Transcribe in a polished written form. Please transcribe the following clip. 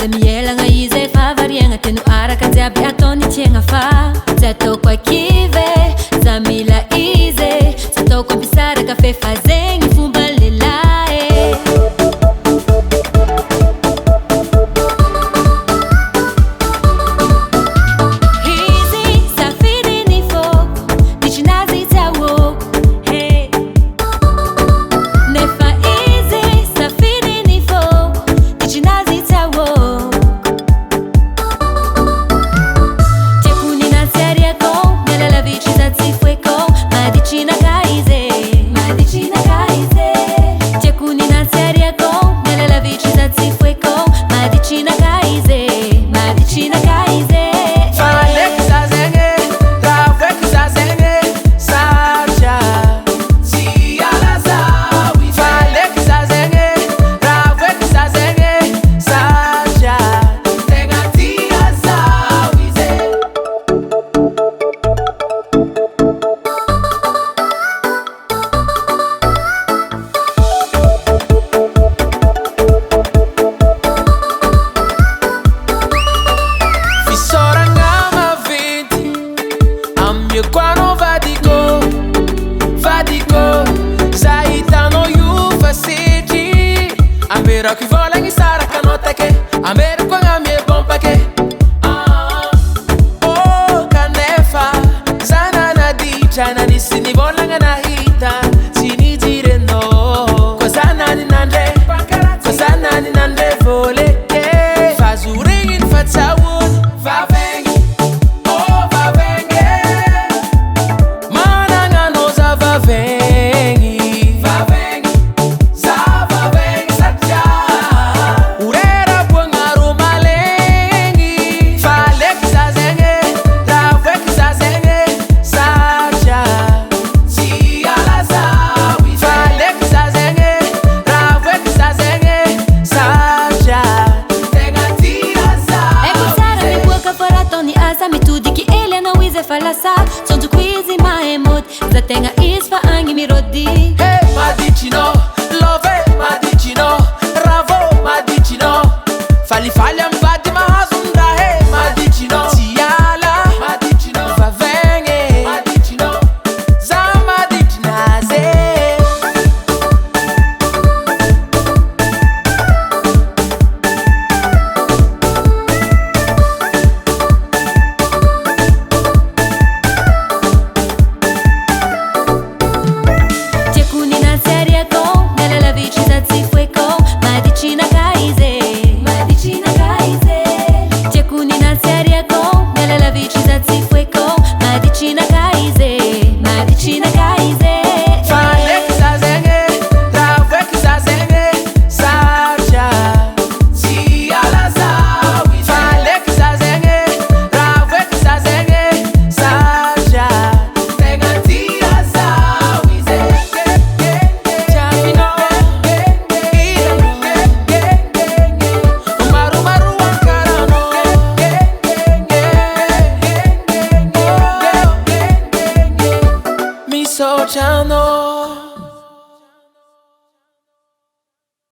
Se mielagna izy efa variagna teno araka jiaby ataony tiagna fa tsy ataoko akivy za mila izy tsy ataoko ampisaraka fe fa zegny fomba lelahy izy safiriny foko ditrinazy tsy ahoako nefa izy safiriny foko ditrinazy tsy ahoako tiako ninantsiariako mialala vitry za tsy foeko maditrinaka izy tiako ninantsiariako mialala vitry za tsy foeko maditrinaka izy Faleky za zegny, raha voeky za zegny, satria tsy ala zaho izy. Faleky za zegny, raha voeky za zegny, satria tegna tia zaho izy. Fisaoragna maventy amin'ny koa anao vadiko za hitanao io fa setry amerako i volagny saraka anao take amerako